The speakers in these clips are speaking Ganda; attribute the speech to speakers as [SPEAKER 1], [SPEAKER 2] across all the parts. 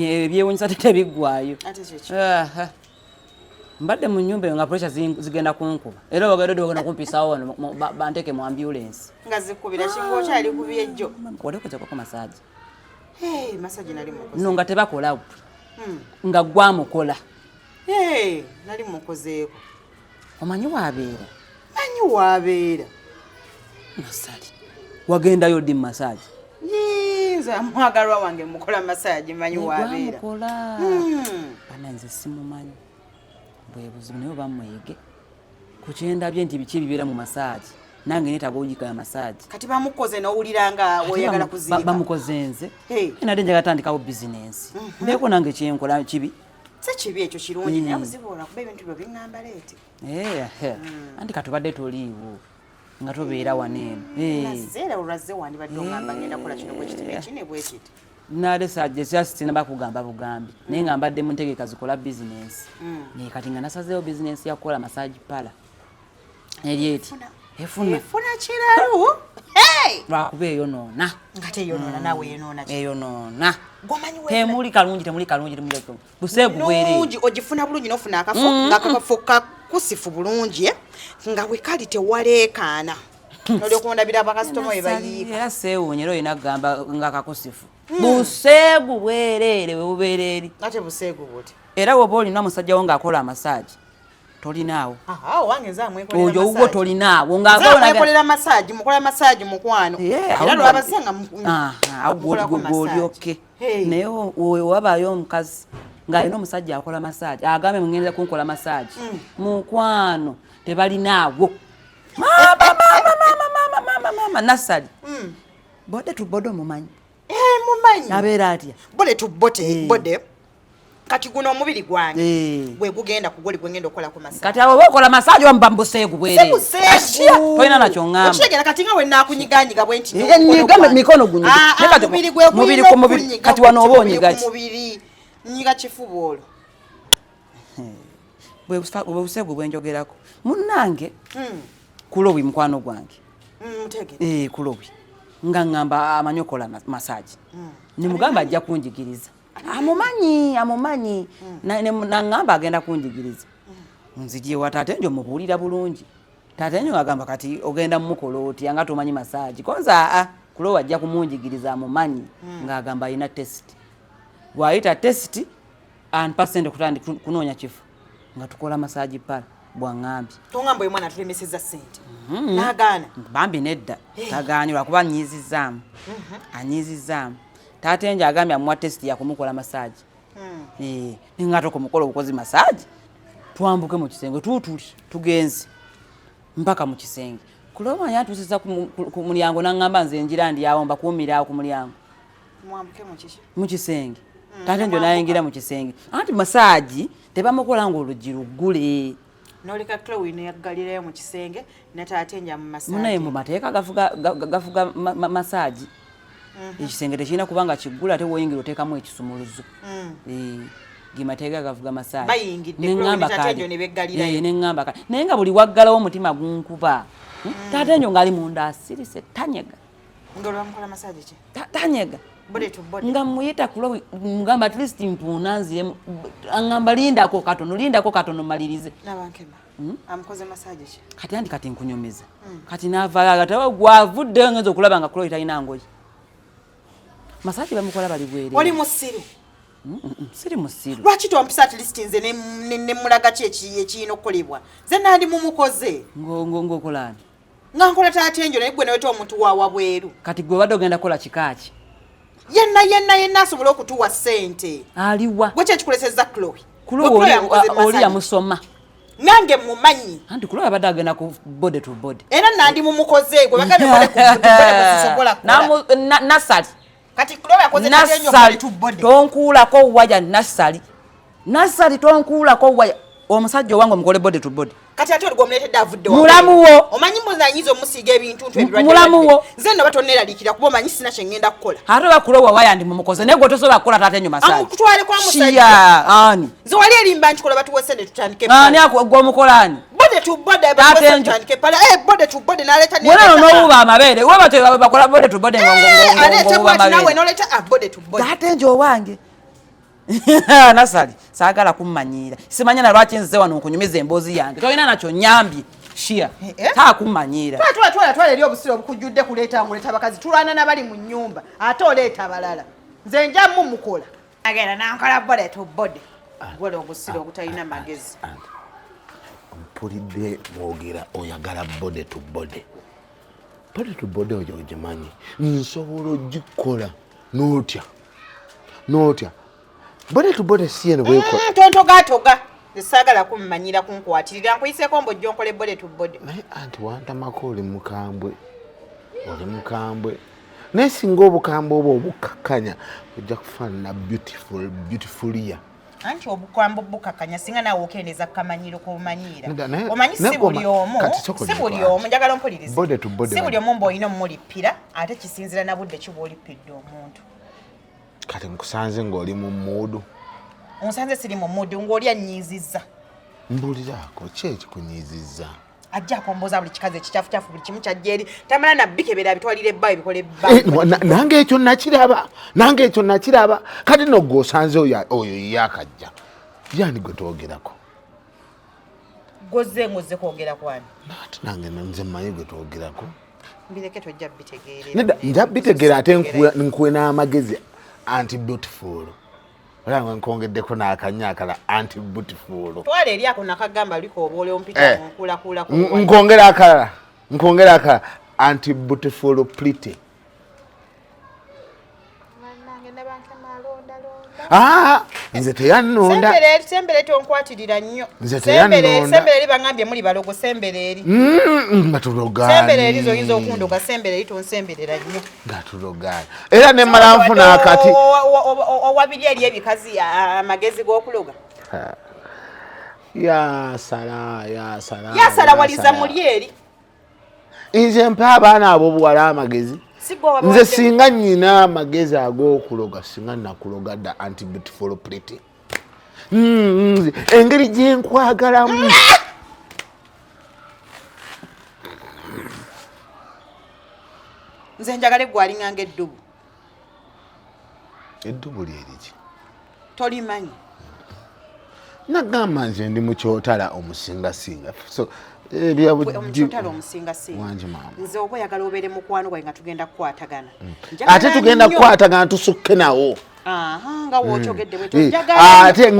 [SPEAKER 1] ebyewunyisa tetebigwayo
[SPEAKER 2] ate kyeki
[SPEAKER 1] mbadde mu nyumba nga pressure zigenda kunkuba era bagenda kumpisawo wano banteke mu ambulance
[SPEAKER 2] nga zikubira kingo kyali kubyejjo
[SPEAKER 1] olekoza kwa massage
[SPEAKER 2] massage nali mukoze
[SPEAKER 1] no nga tebakola nga gwamukola
[SPEAKER 2] nali mukozeeko
[SPEAKER 1] omanyi wabeera masali wagendayo ddi massage
[SPEAKER 2] nze mwagalwa wange mukola massage manyi wabeera
[SPEAKER 1] bananze simumanyi bwe buzibu naye bamwege kukyendabye nti biki bibeera mu massage nange netaga ojika ya massage
[SPEAKER 2] kati bamukoze n'owulira nga oyagala kuzirika
[SPEAKER 1] bamukoze nze nade njagala tandikawo bizinensi mbeeko nange kyenkola kibi
[SPEAKER 2] si kibi ekyo kirungi naye buzibu olwakuba ebintu byo biŋŋamba leeti
[SPEAKER 1] anti katubadde toliiwo nga tobeera waneeno
[SPEAKER 2] nazeera olwazze wandibadde oŋŋamba ngenda kola kino bwekiti ekine bwekiti
[SPEAKER 1] nade sajesitina bakugamba bugambi naye nga mbadde mu ntegeka zikola bizinensi naye kati nga nasazeewo bizinensi yakukola massage pala eryeti efuna
[SPEAKER 2] kiralu
[SPEAKER 1] lwakuba eyonoona
[SPEAKER 2] nga teyonoona nawe
[SPEAKER 1] eyonoona temuli kalungi buseegu bwereere
[SPEAKER 2] ogifuna bulungi nofuna akafo ngakakafo kakusifu bulungi nga bwe kali tewaleekaana nolyokuondabira bakasitoma we bayiika
[SPEAKER 1] era seewuunyera olina kugamba nga kakusifu buseegu bwereere we bubeereeri
[SPEAKER 2] ate buseegu buti
[SPEAKER 1] era woba olina omusajjawo ng'akola amasaagi tolinaawo oyo owuwo tolinaawo
[SPEAKER 2] ngaakolera masaagi mukola masaagi mukwano era lwabasanga
[SPEAKER 1] gwolyoke naye wabaayo omukazi ng'alina omusajja akola masaagi agambe muŋŋendera kunkola masaagi mukwano tebalinaawo mama nasali bode tubode omumanyi abeera atya
[SPEAKER 2] bode kati guno omubiri gwange gwe gugenda kugoli gwengenda okukola ku masaji
[SPEAKER 1] kati abo bokola masaji wamba mbuseegu bwere toyina nakyo ngamba
[SPEAKER 2] okitegera kati nga we nakunyiganyiga bwe nti
[SPEAKER 1] nyiga mikono gunyiga mubiri ku mubiri kati wano oba onyiga ki
[SPEAKER 2] mubiri nyiga kifuba olwo
[SPEAKER 1] bwe buseegu bwenjogerako munnange kulowi mukwano gwange kulowi nga ngamba amanyi okola masaji nimugamba ajja kunjigiriza amumanyi nangamba agenda kunjigiriza nzijye wa taata njo mubuulira bulungi taata njo agamba kati ogenda mumukola oti anga tomanyi masaji konza kulowa ajja kumunjigiriza amumanyi ng'agamba alina test bw'ayita test and percent kutandi kunoonya kifu nga tukola masaji pala bwangambye
[SPEAKER 2] tongamba oyo mwana tulemeseza ssente n'agaana
[SPEAKER 1] bambi nedda tagaanirwa kuba anyizizaamu anyizizaamu taata enje agambye amuwa test ya kumukola masaji nga tokumukola obukozi masaji twambuke mu kisenge tuutuli tugenze mpaka mu kisenge kuloma yatusiza ku mulyango nangamba nze njira ndi awo mbakuumira ku mulyango
[SPEAKER 2] mwambuke mu kishi
[SPEAKER 1] mu kisenge taata enje nayingira mu kisenge anti masaji tebamukola ngo olujiru gule
[SPEAKER 2] noleka Chloe ne yagalirayo mu kisenge ne taata enje mu masaji
[SPEAKER 1] munaye mu mateeka gafuga masaji ekisenge tekirina kubanga kiggula ate woyingira oteekamu ekisumuluzo gimateeka gavuga masaji neŋŋamba kale naye nga buli waggalawo omutima gunkuba taata enjo ng'ali munda asirise tanyega tanyega nga muyita kulo ngamba at least mpuuna nzire aŋŋamba lindako katono malirize kati andi kati nkunyumiza kati naavaaga tawa gwavuddeyo ngenza okulaba nga kulo talina ngoyi masaji bamukola bali bwere
[SPEAKER 2] oli musiru
[SPEAKER 1] siri musiru
[SPEAKER 2] lwaki tompisa at least nze ne mulaga ekiyina okukolebwa nze nandi mumukoze
[SPEAKER 1] ngokolani
[SPEAKER 2] nga nkola taata enjo naye gwe naweta omuntu wawa bweru
[SPEAKER 1] kati gwe wadde ogenda kukola kikaaki
[SPEAKER 2] yenna asobola okutuwa ssente
[SPEAKER 1] aliwa
[SPEAKER 2] gwe kyekikoleseza Chloe
[SPEAKER 1] oli yamusoma
[SPEAKER 2] nange mumanyi
[SPEAKER 1] anti kulo abadde agenda ku bode to bode
[SPEAKER 2] era nandi mumukoze gwe bagende bode
[SPEAKER 1] nasali
[SPEAKER 2] kati Chloe yakoze tatenyo bode to bode
[SPEAKER 1] tonkuulako waja nasali tonkuulako waja omusajja wange mukole bode to bode
[SPEAKER 2] kati ate oligwa omuleetedde avudde
[SPEAKER 1] mulamu wo
[SPEAKER 2] omanyi muzanyiza omusiiga ebintu
[SPEAKER 1] mulamu wo
[SPEAKER 2] nze nno batonneeraliikira kuba omanyi sina kye ngenda kukola
[SPEAKER 1] ate bakulowa waya ndi mumukoze naye gwe tosobola kukola taata enyo masaji
[SPEAKER 2] amutwale kwa musajja
[SPEAKER 1] ani
[SPEAKER 2] nze wali erimba nti kola batuwese ne tutandike
[SPEAKER 1] ani gwe omukola ani
[SPEAKER 2] bode to bode tutandike pala bode to bode naleeta
[SPEAKER 1] wena n'owuba amabeere we bakola bode to bode
[SPEAKER 2] nawe noleta bode to bode
[SPEAKER 1] taata enjo owange Nasali saagala kummanyira simanyana lwaki nze wano okunyumiza emboozi yange tolina nakyo nyambye shia taakummanyira
[SPEAKER 2] twala eri obusiro obukujjudde kuleeta nguleta bakazi tulwana nabali mu nnyumba ate oleeta abalala nze njamu mukola agenda nankola bode to bode gola obusiro obutalina magezi
[SPEAKER 3] mpulidde mwogera oyagala bode to bode oyo ogimanyi nsobola ogikola n'otya bode to bode siyene bwekola
[SPEAKER 2] tontogatoga saagala kummanyira kunkwatirira nkuyiseko mbojjo nkole bode to bode
[SPEAKER 3] naye anti wantamako oli mukambwe naye singa obukambwe obwo obukakkanya ojja kufaanana beautifulia
[SPEAKER 2] anti obukambwe bukakanya singa naawe okendeza kukamanyiro kobumanyiira omanyi si buli omu njagala mpulirize si buli omu mbaolina omumulippira ate kisinzira na budde kiba olippidde omuntu
[SPEAKER 3] kati nkusanze ng'oli mu muudu
[SPEAKER 2] onsanze siri mu muudu ng'oli annyiizizza
[SPEAKER 3] mbuliraako ki ekikunyiizizza
[SPEAKER 2] ajja akomboza buli kikazi ekikyafucyafu buli kimu kyajja eri tamala nabbikebera bitwalire ebbayo bikole ebba
[SPEAKER 3] nange ekyo nakiraba kati nogwe osanze oyo yakajja yani gwe twogerako
[SPEAKER 2] gozze ngozze kwogera kwani
[SPEAKER 3] ate nange nze mmanyi gwe twogerako
[SPEAKER 2] mbireke tojja bitegeerera
[SPEAKER 3] nedda nja bitegeera ate nkuwe n'amagezi anti beautiful olanga nkongeddeko n'akanya akala anti beautiful
[SPEAKER 2] twala eri ako nakagamba liko obwola ompita nkulakula
[SPEAKER 3] nkongera akala anti beautiful pretty nze teyannonda
[SPEAKER 2] sembere tonkwatirira nnyo
[SPEAKER 3] nze teyannonda
[SPEAKER 2] sembere eri bangambye muli balogo sembere eri
[SPEAKER 3] nga tulogaani
[SPEAKER 2] sembere eri zoyinza okunduga sembere eri tonsemberera nnyo
[SPEAKER 3] nga tulogaani era ne mmala nfuna akati
[SPEAKER 2] owabiri eri ebikazi amagezi g'okuloga yasala waliza muli eri
[SPEAKER 3] nze mpa abaana ab'obuwala amagezi nze singa nnyina amagezi ag'okuloga singa nakuloga dda anti beautiful pretty engeri gye nkwagalamu
[SPEAKER 2] nze njagala eggwalinganga eddubu
[SPEAKER 3] lyeriki
[SPEAKER 2] tolimanyi
[SPEAKER 3] nagamba nze ndi mukyotala omusingasinga
[SPEAKER 2] omukyotala omusingasinga nze oba oyagala obeere mukwano gwange nga tugenda kukwatagana
[SPEAKER 3] ate tugenda kukwatagana tusukke nawo
[SPEAKER 2] nga wokyogedde
[SPEAKER 3] ate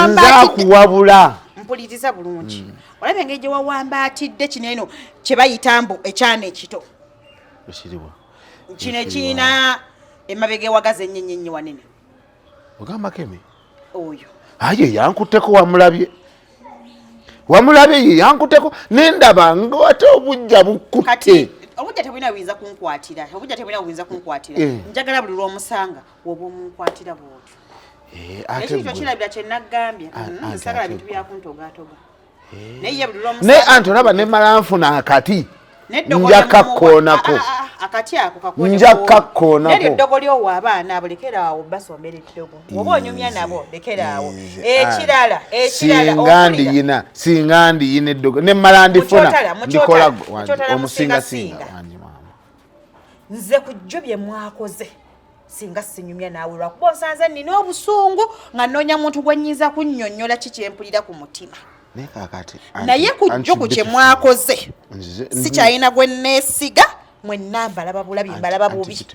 [SPEAKER 3] nzakuwabula
[SPEAKER 2] mpuliriza bulungi olaba engeri gye wawambaatidde kino eno kye bayita mbu ekyana ekito kino ekirina emabega ewagaza ennyenyenye wanene
[SPEAKER 3] ogamba kemi
[SPEAKER 2] oyo
[SPEAKER 3] aye yankutteko wamulabye ye yankutteko nendaba ngate obujja bukutte
[SPEAKER 2] obujja tebulina buyinza kunkwatira njagala buli lw'omusanga woba omunkwatira bwotyo ekyo kirabira kye naggambye nsagala bintu byakuntogatoga naye buli lw'omusanga
[SPEAKER 3] naye anti olaba ne mala nfuna akati njakakkoonako
[SPEAKER 2] akati ako kakwoneko
[SPEAKER 3] njakakkoonako
[SPEAKER 2] neryo eddogo lyowa abaana abo lekera awo basombera eddogo oba onyumya nabo lekera awo ekirala
[SPEAKER 3] singa ndiyina eddogo nemmala ndifuna ndikola omusingasinga
[SPEAKER 2] nze ku jjo bye mwakoze singa sinyumya naawe lwakuba onsanze nnina obusungu nga nnoonya muntu gwe nnyinza kunnyonnyola ki kyempulira ku mutima naye ku jjo ku kye mwakoze sikyalina gwe neesiga mwenna mbalaba bulabi mbalaba bubi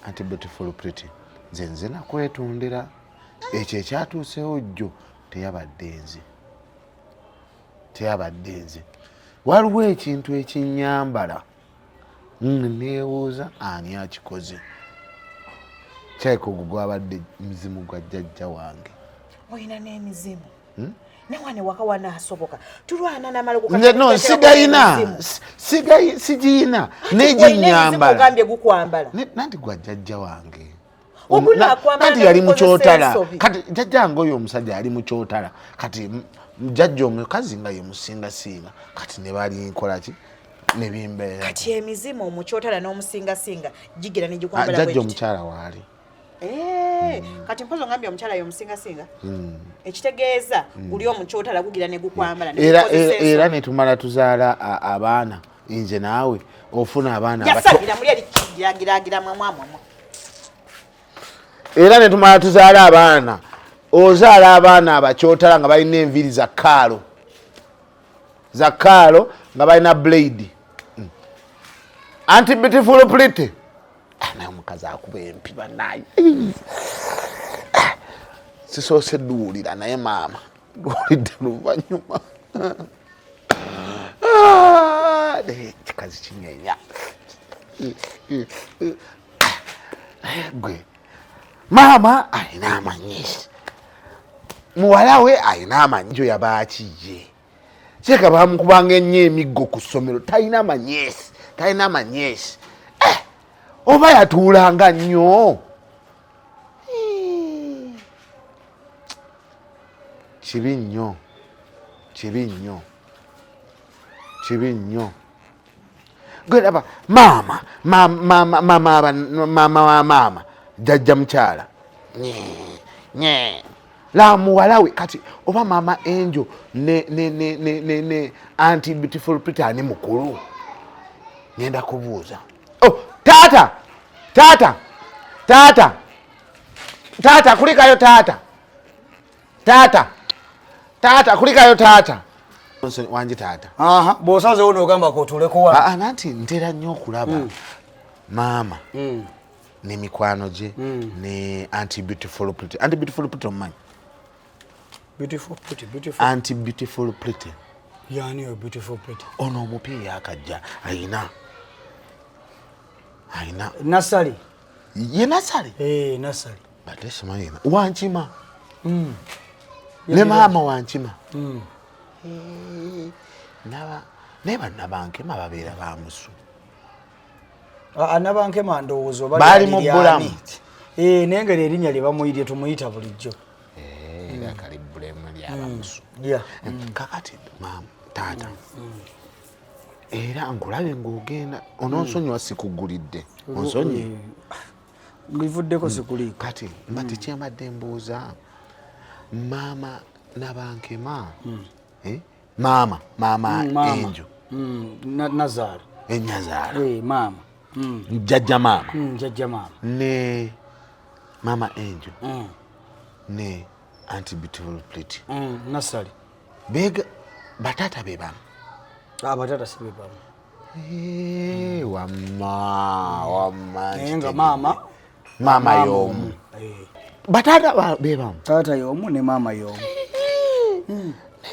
[SPEAKER 3] anti beautiful pretty nze nakwetondera ekyo ekyatuusewo jjo teyabadde nze waliwo ekintu ekinyambala neewuuza ani akikoze kyayiko ogwo gwabadde muzimu gwa jjajja wange
[SPEAKER 2] olina n'emizimu newane waka wanaasoboka tulwana
[SPEAKER 3] no sigayina neginyambala nanti gwa jjajja wange nanti yali mukyotala kati jjajja wange oyo omusajja yali mukyotala kati jjajja omukazi nga ye musingasinga kati ne bali nkolaki nebimbeera
[SPEAKER 2] kati emizimu omukyotala n'omusingasinga gigira negikwambala
[SPEAKER 3] jjajja omukyala waali
[SPEAKER 2] kati mpozo ngambye omukyala yomusingasinga ekitegeeza guli omukyotala gugira ne gukwambala
[SPEAKER 3] era netumala tuzaala abaana nze naawe ofuna abaana
[SPEAKER 2] yasagira muli erigiragira mwamwamwamwa
[SPEAKER 3] era ne tumala tuzaala abaana ozaala abaana abakyotala nga balina enviiri za kaalo nga balina blade anti beautiful pretty naye omukazi akuba empiba naye sisoose duwulira naye maama duwulidde luvanyuma kikazi kinyenya gwe maama alina amanyesi muwala we alina amanyijo yabakiye kyeka bamukubanga ennyo emiggo ku ssomero talina amanyesi oba yatuulanga nnyo kibi nnyo gwedaba maama wa maama jajja mukyala la muwala we kati oba maama Angel ne anti beautiful pretty ani mukulu ngenda kubuuza taata kulikayo taata kulikayo taata wanji taata
[SPEAKER 4] bw'osaze uno ogamba kotuleko wano
[SPEAKER 3] nanti ntera nnyo okulaba maama ne mikwano gye ne anti beautiful pretty omumanyi anti beautiful pretty
[SPEAKER 4] yani yo beautiful pretty
[SPEAKER 3] ono omupiira akajja ayina
[SPEAKER 4] nasali
[SPEAKER 3] ye nasali
[SPEAKER 4] nasali
[SPEAKER 3] bate simayina wankima ne maama wankima naye bannabankema babeera bamusu
[SPEAKER 4] nabankema ndowoozo
[SPEAKER 3] baali mu bulamu
[SPEAKER 4] naye ngeri erinnya lye bamuyirye tumuyita bulijjo
[SPEAKER 3] kali bulemu lyabamusu kakati maama taata era nkulabe ng'ogenda ononsonyiwa sikugulidde onsonyi
[SPEAKER 4] bivuddeko sikuliiko
[SPEAKER 3] kati mba tekyemadde mbuuza maama nabankema maama Angel
[SPEAKER 4] Nazaala
[SPEAKER 3] enyazaala
[SPEAKER 4] maama
[SPEAKER 3] jajja maama ne maama Angel ne anti beautiful pretty
[SPEAKER 4] nasali
[SPEAKER 3] bega batata bebamu
[SPEAKER 4] abatata si bebamu
[SPEAKER 3] wamma
[SPEAKER 4] nga
[SPEAKER 3] maama y'omu batata bebamu
[SPEAKER 4] taata y'omu ne maama y'omu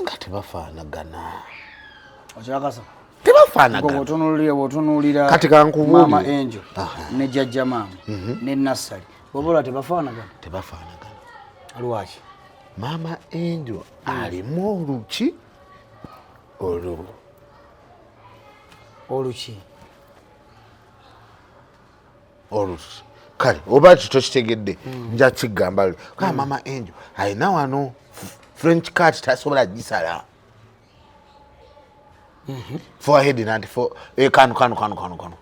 [SPEAKER 3] nga tebafaanagana
[SPEAKER 4] okyakasa
[SPEAKER 3] tebafaanagana kati kankubuulire
[SPEAKER 4] maama Angel ne jajja maama ne nasali bobola tebafaanagana lwaki
[SPEAKER 3] maama Angel alimu oluki kale oba kitokitegedde nja kigamba kaa maama Angel alina wano French cat tasobola gisala forehead nanti kano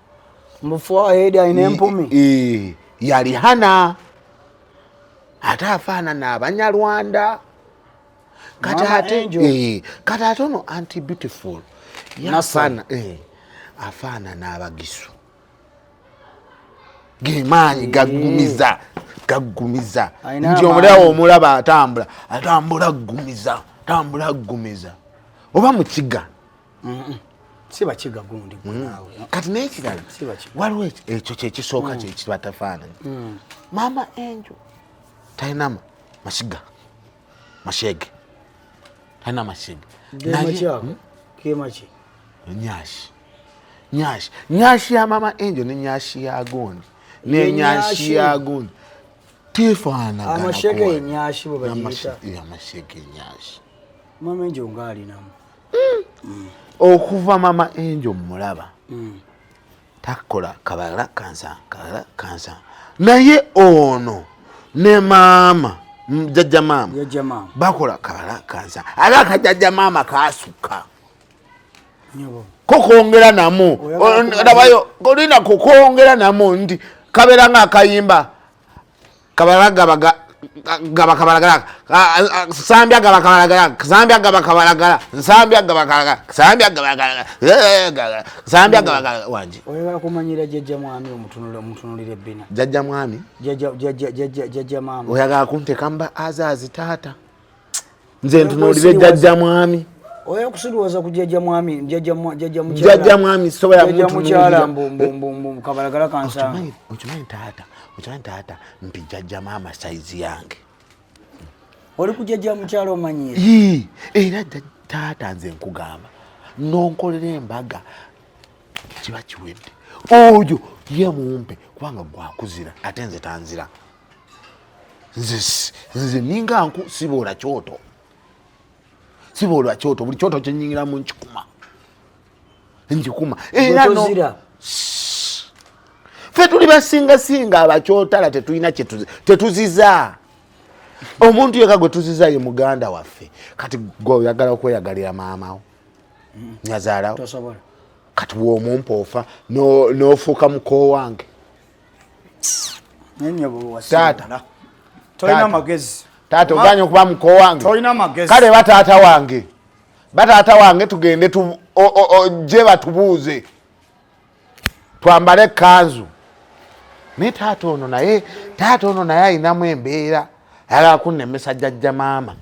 [SPEAKER 4] mu forehead alina empumi
[SPEAKER 3] yali hana ate afaanana abanyarwanda kati ate ono anti beautiful afaanana abagisu gemaanyi gagumiza nti omulawo omulaba atambula gumiza oba mukiga
[SPEAKER 4] si bakiga gundi
[SPEAKER 3] kati naye kirala waliwo ekyo kyekisooka kyekibatafaananyi maama Angel talina mashege talina mashege nyashi ya maama Angel ne nyashi ya gundi nenyashi ya gundi tifaanagana
[SPEAKER 4] amashege enyashi bwe bagiyita
[SPEAKER 3] amashege enyashi
[SPEAKER 4] maama Angel ng'alinamu
[SPEAKER 3] okuva maama Angel mulaba takola kabala kansa naye ono ne maama jajja maama bakola kabala kansa ate akajajja maama kasuka kokongera namu ndabayo olina kokongera namu nti kabeera nga akayimba kabala gabaga gabakabalagala sambya gabakabalagala sambya gabakabalagala sambya gabakabalagala sambya gabakabalagala sambya gabakabalagala wanje
[SPEAKER 4] oyagala kumanyira jjajja mwami omutunulire bina
[SPEAKER 3] jjajja mwami
[SPEAKER 4] jjajja maama
[SPEAKER 3] oyagala kunteka mba azazi taata nze ntunulire jjajja mwami
[SPEAKER 4] oya kusiruwaza ku jjajja mwami
[SPEAKER 3] jjajja mwami sobola
[SPEAKER 4] mukyala mbu kabalagala kansanga
[SPEAKER 3] okimanyi taata mpi jjajja maama saizi yange
[SPEAKER 4] oli ku jjajja mukyala omanyire
[SPEAKER 3] era taata nze nkugamba nonkolera embaga kiba kiwedde oyo ye mumpe kubanga gwakuzira ate nze tanzira nze ninga nku siboola kyoto buli kyoto kyenyingiramu nkikuma era no ffe tuli basingasinga abakyotala tetulina tetuziza omuntu yeka gwe tuziza ye muganda waffe kati gwe oyagala okweyagalira maamawo nyazaalawo kati womumpa ofa n'ofuuka muko wange taata
[SPEAKER 4] tolina magezi
[SPEAKER 3] taata oganye okuba muko wange
[SPEAKER 4] tolina magezi
[SPEAKER 3] kale bataata wange tugende je batubuuze twambale kanzu ne taata ono naye ayinamu embeera ayagala kunnemesa jjajja maama